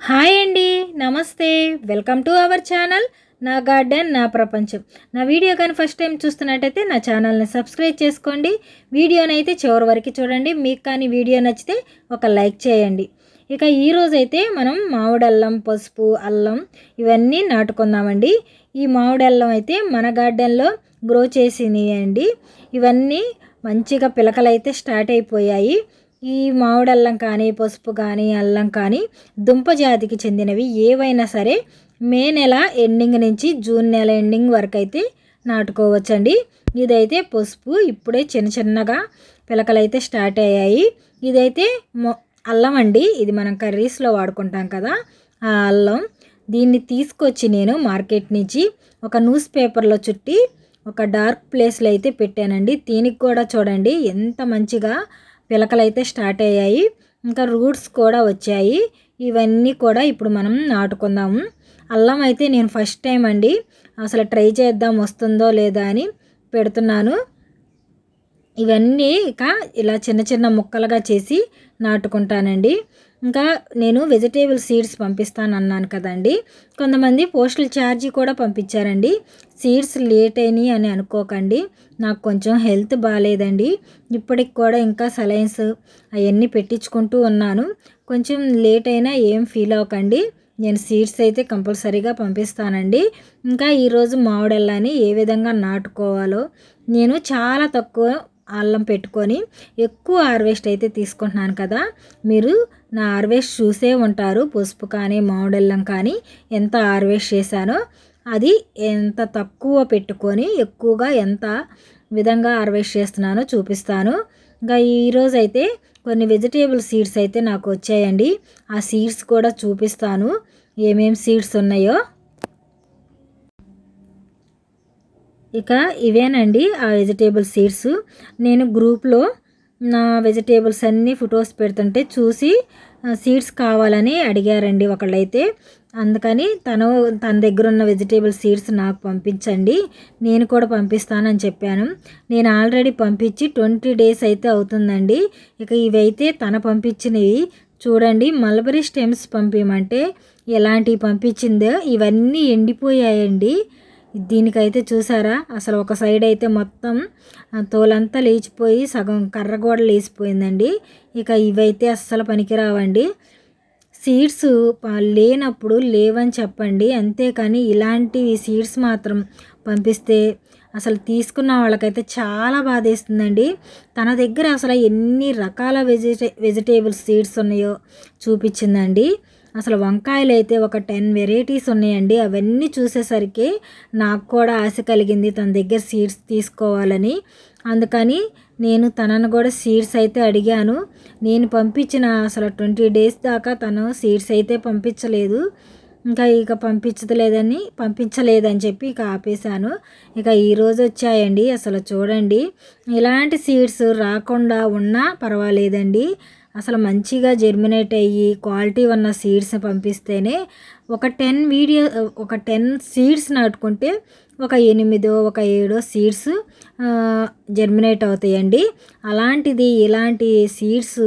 Hi అండి, నమస్తే. Welcome to our channel నా గార్డెన్ నా ప్రపంచం. నా వీడియో కానీ ఫస్ట్ టైం చూస్తున్నట్టయితే నా ఛానల్ని సబ్స్క్రైబ్ చేసుకోండి. వీడియోని అయితే చివరి వరకు చూడండి. మీకు కానీ వీడియో నచ్చితే ఒక లైక్ చేయండి. ఇక ఈరోజైతే మనం మామిడి అల్లం, పసుపు, అల్లం ఇవన్నీ నాటుకుందామండి. ఈ మామిడి అల్లం అయితే మన గార్డెన్లో గ్రో చేసినాయండి. ఇవన్నీ మంచిగా పిలకలైతే స్టార్ట్ అయిపోయాయి. ఈ మామిడి అల్లం కానీ, పసుపు కానీ, అల్లం కానీ దుంప జాతికి చెందినవి ఏవైనా సరే మే నెల ఎండింగ్ నుంచి జూన్ నెల ఎండింగ్ వరకు అయితే నాటుకోవచ్చండి. ఇదైతే పసుపు ఇప్పుడే చిన్న చిన్నగా పిలకలైతే స్టార్ట్ అయ్యాయి. ఇదైతే అల్లం అండి. ఇది మనం కర్రీస్లో వాడుకుంటాం కదా, ఆ అల్లం. దీన్ని తీసుకొచ్చి నేను మార్కెట్ నుంచి ఒక న్యూస్ పేపర్లో చుట్టి ఒక డార్క్ ప్లేస్లో అయితే పెట్టానండి. దీనికి కూడా చూడండి ఎంత మంచిగా పిలకలైతే స్టార్ట్ అయ్యాయి. ఇంకా రూట్స్ కూడా వచ్చాయి. ఇవన్నీ కూడా ఇప్పుడు మనం నాటుకుందాము. అల్లం అయితే నేను ఫస్ట్ టైం అండి అసలు ట్రై చేద్దాం వస్తుందో లేదా అని పెడుతున్నాను. ఇవన్నీ ఇక ఇలా చిన్న చిన్న ముక్కలుగా చేసి నాటుకుంటానండి. ఇంకా నేను వెజిటేబుల్ సీడ్స్ పంపిస్తాను అన్నాను కదండి. కొంతమంది పోస్టల్ ఛార్జీ కూడా పంపించారండి. సీడ్స్ లేట్ అయినాయి అని అనుకోకండి. నాకు కొంచెం హెల్త్ బాగాలేదండి. ఇప్పటికి కూడా ఇంకా సలైన్స్ అవన్నీ పెట్టించుకుంటూ ఉన్నాను. కొంచెం లేట్ అయినా ఏం ఫీల్ అవ్వకండి. నేను సీడ్స్ అయితే కంపల్సరీగా పంపిస్తానండి. ఇంకా ఈరోజు మామిడల్లాని ఏ విధంగా నాటుకోవాలో నేను చాలా తక్కువ అల్లం పెట్టుకొని ఎక్కువ హార్వెస్ట్ అయితే తీసుకుంటున్నాను కదా. మీరు నా హార్వెస్ట్ చూసే ఉంటారు. పసుపు కానీ మామిడల్లం కానీ ఎంత హార్వెస్ట్ చేశానో అది ఎంత తక్కువ పెట్టుకొని ఎక్కువగా ఎంత విధంగా హార్వెస్ట్ చేస్తున్నానో చూపిస్తాను. ఇంకా ఈరోజు అయితే కొన్ని వెజిటేబుల్ సీడ్స్ అయితే నాకు వచ్చాయండి. ఆ సీడ్స్ కూడా చూపిస్తాను ఏమేమి సీడ్స్ ఉన్నాయో. ఇక ఇవేనండి ఆ వెజిటేబుల్ సీడ్స్. నేను గ్రూప్లో నా వెజిటేబుల్స్ అన్నీ ఫొటోస్ పెడుతుంటే చూసి సీడ్స్ కావాలని అడిగారండి ఒకళ్ళైతే. అందుకని తన దగ్గర ఉన్న వెజిటేబుల్ సీడ్స్ నాకు పంపించండి, నేను కూడా పంపిస్తానని చెప్పాను. నేను ఆల్రెడీ పంపించి 20 డేస్ అయితే అవుతుందండి. ఇక ఇవైతే తన పంపించినవి చూడండి. మల్బరీ స్టెమ్స్ పంపించమంటే ఎలాంటివి పంపించిందో ఇవన్నీ ఎండిపోయాయండి. దీనికైతే చూసారా అసలు ఒక సైడ్ అయితే మొత్తం తోలంతా లేచిపోయి సగం కర్ర కూడా లేచిపోయిందండి. ఇక ఇవైతే అస్సలు పనికిరావండి. సీడ్స్ లేనప్పుడు లేవని చెప్పండి, అంతేకాని ఇలాంటివి సీడ్స్ మాత్రం పంపిస్తే అసలు తీసుకున్న వాళ్ళకైతే చాలా బాధేస్తుందండి. తన దగ్గర అసలు ఎన్ని రకాల వెజిటేబుల్ సీడ్స్ ఉన్నాయో చూపించిందండి. అసలు వంకాయలు అయితే ఒక 10 వెరైటీస్ ఉన్నాయండి. అవన్నీ చూసేసరికి నాకు కూడా ఆశ కలిగింది తన దగ్గర సీడ్స్ తీసుకోవాలని. అందుకని నేను తనను కూడా సీడ్స్ అయితే అడిగాను. నేను పంపించిన అసలు 20 డేస్ దాకా తను సీడ్స్ అయితే పంపించలేదు. ఇక పంపించలేదని చెప్పి ఇక ఆపేశాను. ఇక ఈరోజు వచ్చాయండి. అసలు చూడండి, ఇలాంటి సీడ్స్ రాకుండా ఉన్నా పర్వాలేదండి. అసలు మంచిగా జెర్మినేట్ అయ్యి క్వాలిటీ ఉన్న సీడ్స్ పంపిస్తేనే ఒక 10 సీడ్స్ నాటుకుంటే ఒక 8 ఒక 7 సీడ్స్ జెర్మినేట్ అవుతాయండి. అలాంటిది ఇలాంటి సీడ్స్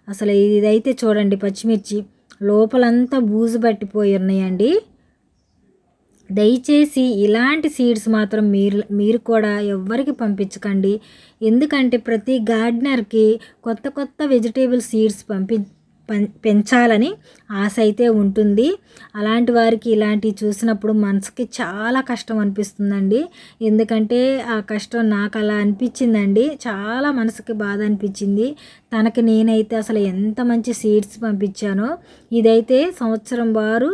అసలు ఇదైతే చూడండి, పచ్చిమిర్చి లోపలంతా బూజు పట్టిపోయి ఉన్నాయండి. దయచేసి ఇలాంటి సీడ్స్ మాత్రం మీరు కూడా ఎవ్వరికి పంపించకండి. ఎందుకంటే ప్రతి గార్డెనర్కి కొత్త కొత్త వెజిటేబుల్ సీడ్స్ పెంచాలని ఆశ అయితే ఉంటుంది. అలాంటి వారికి ఇలాంటివి చూసినప్పుడు మనసుకి చాలా కష్టం అనిపిస్తుందండి. ఎందుకంటే ఆ కష్టం నాకు అలా అనిపించిందండి. చాలా మనసుకి బాధ అనిపించింది. తనకి నేనైతే అసలు ఎంత మంచి సీడ్స్ పంపించానో. ఇదైతే సంవత్సరం బారు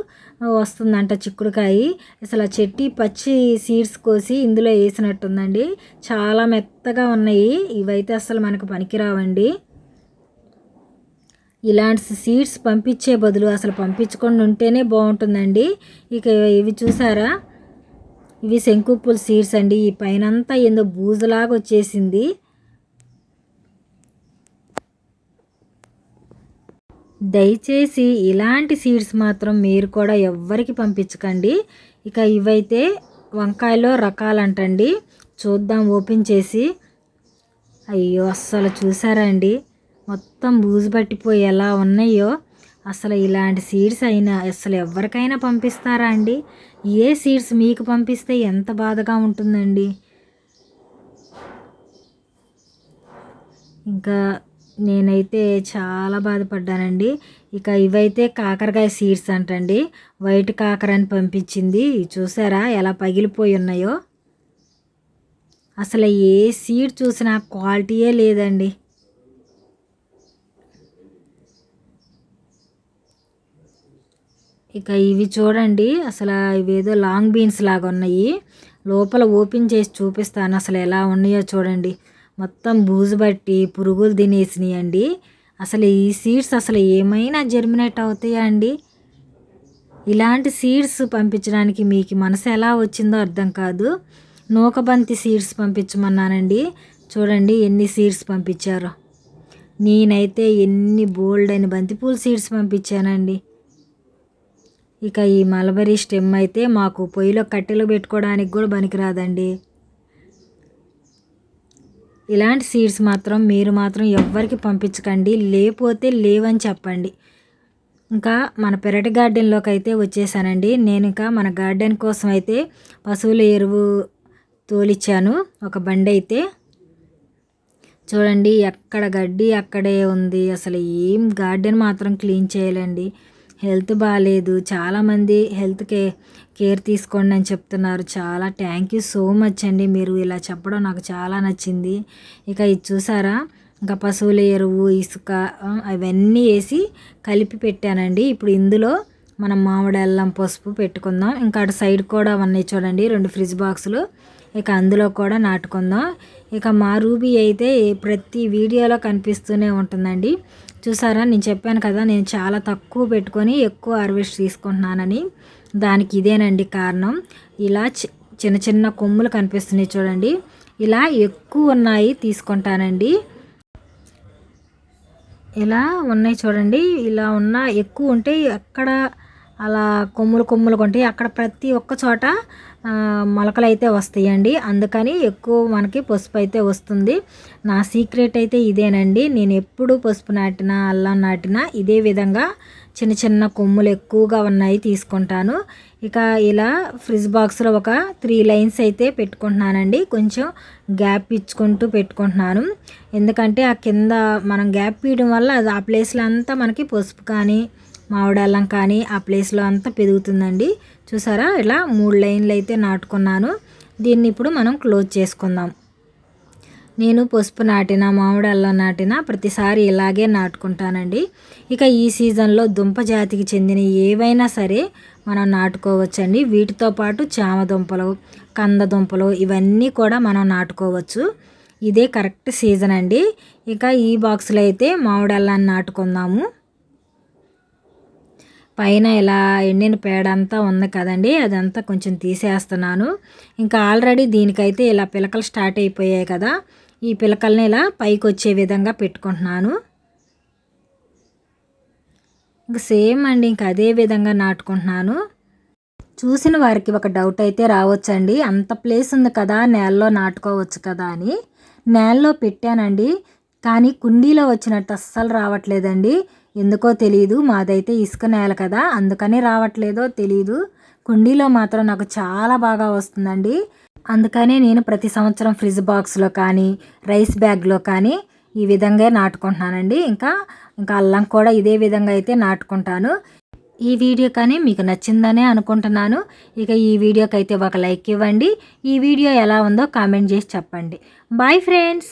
వస్తుందంట చిక్కుడుకాయ. అసలు చెట్టి పచ్చి సీడ్స్ కోసి ఇందులో వేసినట్టుందండి. చాలా మెత్తగా ఉన్నాయి. ఇవైతే అసలు మనకు పనికిరావండి. ఇలాంటి సీడ్స్ పంపించే బదులు అసలు పంపించకుండా ఉంటేనే బాగుంటుందండి. ఇక ఇవి చూసారా, ఇవి శంకుపూల సీడ్స్ అండి. ఈ పైనంతా ఏందో బూజులాగా వచ్చేసింది. దయచేసి ఇలాంటి సీడ్స్ మాత్రం మీరు కూడా ఎవ్వరికి పంపించకండి. ఇక ఇవైతే వంకాయలో రకాలంటండి. చూద్దాం ఓపెన్ చేసి. అయ్యో అస్సలు చూసారా అండి, మొత్తం బూజు పట్టిపోయి ఎలా ఉన్నాయో. అసలు ఇలాంటి సీడ్స్ అయినా అసలు ఎవరికైనా పంపిస్తారా అండి? ఏ సీడ్స్ మీకు పంపిస్తే ఎంత బాధగా ఉంటుందండి. ఇంకా నేనైతే చాలా బాధపడ్డానండి. ఇక ఇవైతే కాకరకాయ సీడ్స్ అంటండి. వైట్ కాకర అని పంపించింది. చూసారా ఎలా పగిలిపోయి ఉన్నాయో. అసలు ఏ సీడ్ చూసినా క్వాలిటీయే లేదండి. ఇక ఇవి చూడండి, అసలు ఇవేదో లాంగ్ బీన్స్ లాగా ఉన్నాయి. లోపల ఓపెన్ చేసి చూపిస్తాను అసలు ఎలా ఉన్నాయో చూడండి. మొత్తం బూజు బట్టి పురుగులు తినేసినాయి అండి. అసలు ఈ సీడ్స్ అసలు ఏమైనా జర్మినేట్ అవుతాయా అండి? ఇలాంటి సీడ్స్ పంపించడానికి మీకు మనసు ఎలా వచ్చిందో అర్థం కాదు. నూకబంతి సీడ్స్ పంపించమన్నానండి. చూడండి ఎన్ని సీడ్స్ పంపించారో. నేనైతే ఎన్ని బోల్డ్ అని బంతిపూల సీడ్స్ పంపించానండి. ఇక ఈ మలబరీ స్టెమ్ అయితే మాకు పొయ్యిలో కట్టెలు పెట్టుకోవడానికి కూడా పనికిరాదండి. ఇలాంటి సీడ్స్ మాత్రం మీరు మాత్రం ఎవ్వరికి పంపించకండి. లేకపోతే లేవని చెప్పండి. ఇంకా మన పెరటి గార్డెన్లోకి అయితే వచ్చేసానండి. నేను ఇంకా మన గార్డెన్ కోసం అయితే పశువుల ఎరువు తోలిచ్చాను ఒక బండి అయితే. చూడండి ఎక్కడ గడ్డి అక్కడే ఉంది. అసలు ఏం గార్డెన్ మాత్రం క్లీన్ చేయాలండి. హెల్త్ బాగాలేదు. చాలామంది హెల్త్ కేర్ తీసుకోండి అని చెప్తున్నారు. చాలా థ్యాంక్ యూ సో మచ్ అండి. మీరు ఇలా చెప్పడం నాకు చాలా నచ్చింది. ఇక ఇది చూసారా, ఇంకా పశువుల ఎరువు, ఇసుక అవన్నీ వేసి కలిపి పెట్టానండి. ఇప్పుడు ఇందులో మనం మామిడి అల్లం పసుపు పెట్టుకుందాం. ఇంకా అటు సైడ్ కూడా ఉన్నాయి చూడండి 2 ఫ్రిడ్జ్ బాక్సులు. ఇక అందులో కూడా నాటుకుందాం. ఇక మా రూబీ అయితే ప్రతి వీడియోలో కనిపిస్తూనే ఉంటుందండి. చూసారా, నేను చెప్పాను కదా నేను చాలా తక్కువ పెట్టుకొని ఎక్కువ హార్వెస్ట్ తీసుకుంటున్నానని. దానికి ఇదేనండి కారణం. ఇలా చిన్న చిన్న కొమ్ములు కనిపిస్తున్నాయి చూడండి. ఇలా ఎక్కువ ఉన్నాయి తీసుకుంటానండి. ఇలా ఉన్నాయి చూడండి. ఇలా ఉన్న ఎక్కువ ఉంటే అక్కడ అలా కొమ్ములు కొమ్ములు ఉంటాయి. అక్కడ ప్రతి ఒక్క చోట మొలకలు అయితే వస్తాయండి. అందుకని ఎక్కువ మనకి పసుపు అయితే వస్తుంది. నా సీక్రెట్ అయితే ఇదేనండి. నేను ఎప్పుడు పసుపు నాటినా అల్లం నాటినా ఇదే విధంగా చిన్న చిన్న కొమ్ములు ఎక్కువగా ఉన్నాయి తీసుకుంటాను. ఇక ఇలా ఫ్రిడ్జ్ బాక్స్లో ఒక 3 లైన్స్ అయితే పెట్టుకుంటున్నానండి. కొంచెం గ్యాప్ ఇచ్చుకుంటూ పెట్టుకుంటున్నాను. ఎందుకంటే ఆ కింద మనం గ్యాప్ ఇవ్వడం వల్ల అది ఆ ప్లేస్లో అంతా మనకి పసుపు కానీ మామిడి అల్లం కానీ ఆ ప్లేస్లో అంతా పెరుగుతుందండి. చూసారా, ఇలా 3 లైన్లు అయితే నాటుకున్నాను. దీన్ని ఇప్పుడు మనం క్లోజ్ చేసుకుందాం. నేను పసుపు నాటిన మామిడి అల్లం నాటిన ప్రతిసారి ఇలాగే నాటుకుంటానండి. ఇక ఈ సీజన్లో దుంప జాతికి చెందిన ఏవైనా సరే మనం నాటుకోవచ్చండి. వీటితో పాటు చామ దుంపలు, కంద దుంపలు ఇవన్నీ కూడా మనం నాటుకోవచ్చు. ఇదే కరెక్ట్ సీజన్ అండి. ఇక ఈ బాక్స్లో అయితే మామిడి అల్లాన్ని నాటుకుందాము. పైన ఇలా ఎండిన పేడ అంతా ఉంది కదండి, అదంతా కొంచెం తీసేస్తున్నాను. ఇంకా ఆల్రెడీ దీనికైతే ఇలా పిలకలు స్టార్ట్ అయిపోయాయి కదా, ఈ పిలకల్ని ఇలా పైకి వచ్చే విధంగా పెట్టుకుంటున్నాను. ఇంకా సేమ్ అండి, ఇంకా అదే విధంగా నాటుకుంటున్నాను. చూసిన వారికి ఒక డౌట్ అయితే రావచ్చండి, అంత ప్లేస్ ఉంది కదా నేలలో నాటుకోవచ్చు కదా అని. నేలలో పెట్టానండి, కానీ కుండీలో వచ్చినట్టు అస్సలు రావట్లేదండి. ఎందుకో తెలియదు. మాదైతే ఇసుక నేల కదా, అందుకని రావట్లేదో తెలియదు. కుండీలో మాత్రం నాకు చాలా బాగా వస్తుందండి. అందుకనే నేను ప్రతి సంవత్సరం ఫ్రిడ్జ్ బాక్స్లో కానీ రైస్ బ్యాగ్లో కానీ ఈ విధంగా నాటుకుంటున్నానండి. ఇంకా అల్లం కూడా ఇదే విధంగా అయితే నాటుకుంటాను. ఈ వీడియో కానీ మీకు నచ్చిందనే అనుకుంటున్నాను. ఇక ఈ వీడియోకి అయితే ఒక లైక్ ఇవ్వండి. ఈ వీడియో ఎలా ఉందో కామెంట్ చేసి చెప్పండి. Bye friends.